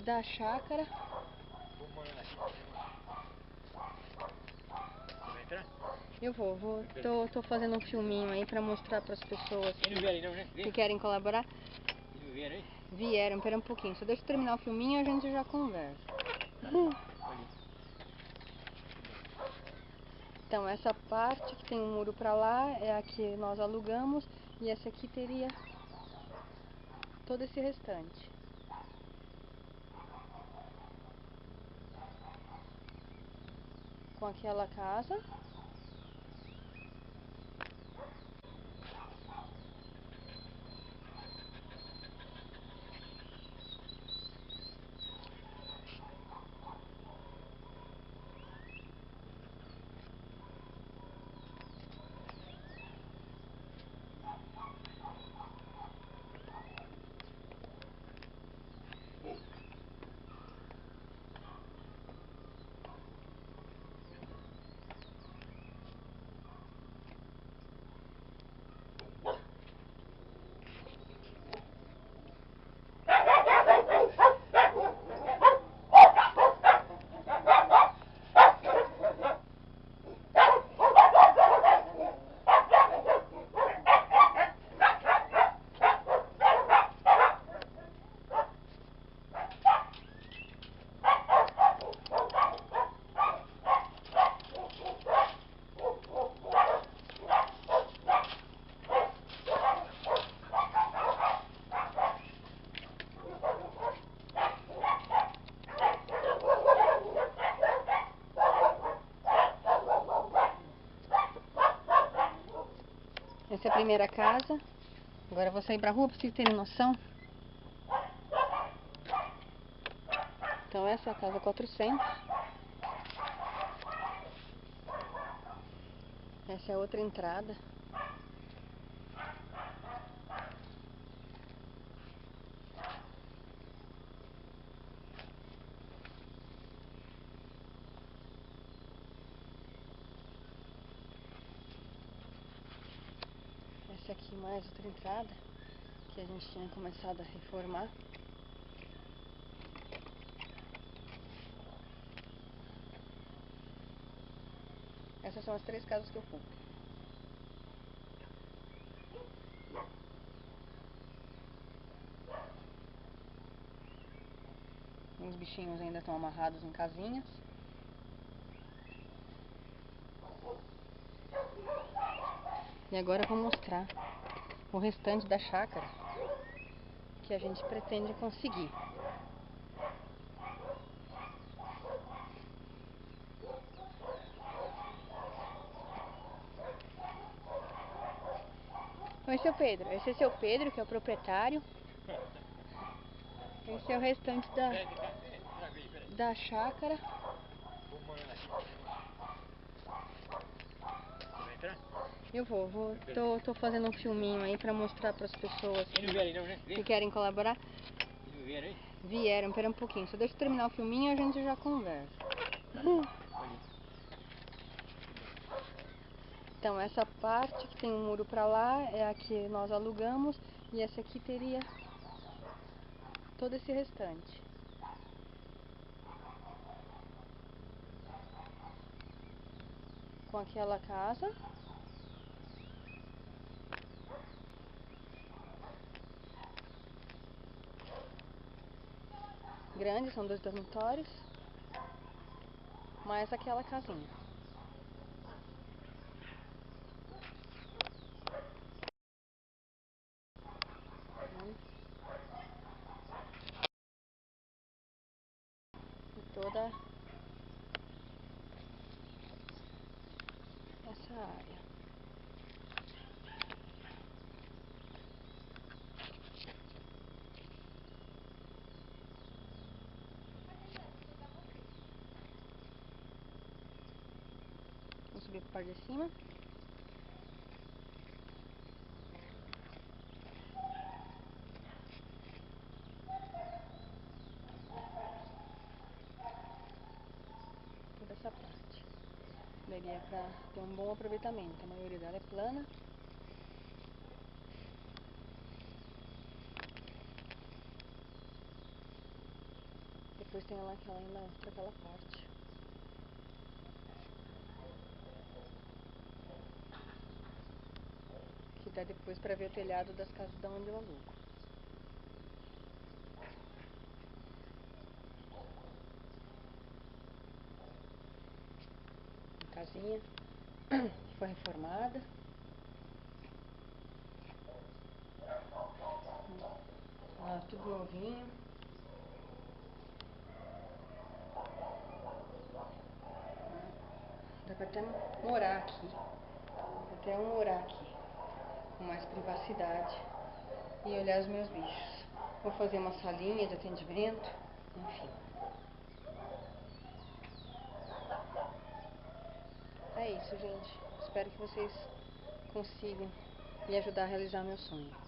da chácara. Vai entrar? Eu vou. Tô fazendo um filminho aí pra mostrar pras pessoas Eles não vieram aí não, né? que querem colaborar. Eles não vieram aí? Vieram, pera um pouquinho. Só deixa eu terminar o filminho e a gente já conversa. Ali. Então, essa parte que tem um muro pra lá é a que nós alugamos. E essa aqui teria todo esse restante. Com aquela casa. Essa é a primeira casa. Agora eu vou sair pra rua pra vocês terem noção. Então essa é a casa 400. Essa é a outra entrada. Essa aqui mais outra entrada que a gente tinha começado a reformar. Essas são as 3 casas que eu fui. Os bichinhos ainda estão amarrados em casinhas. E agora eu vou mostrar o restante da chácara que a gente pretende conseguir. Oi, seu Pedro. Esse é seu Pedro, que é o proprietário. Esse é o restante da chácara. Vai entrar? Eu vou. Tô fazendo um filminho aí pra mostrar pras pessoas Eles não vieram aí não, né? que querem colaborar. Eles não vieram aí? Vieram, pera um pouquinho. Só deixa eu terminar o filminho e a gente já conversa. Ali. Então, essa parte que tem um muro pra lá é a que nós alugamos. E essa aqui teria todo esse restante. Com aquela casa. Grande, são 2 dormitórios. Mais aquela casinha. E toda essa área. Vou subir para a parte de cima. Toda essa parte. Daria para ter um bom aproveitamento. A maioria dela é plana. depois tem lá que ela ainda mostra aquela parte. Que dá depois pra ver o telhado das casas da onde eu alugo. A casinha que foi reformada. Ó, tudo novinho. Dá pra até morar aqui. Dá pra até eu morar aqui. Com mais privacidade. E olhar os meus bichos. Vou fazer uma salinha de atendimento. Enfim. É isso, gente. Espero que vocês consigam me ajudar a realizar meu sonho.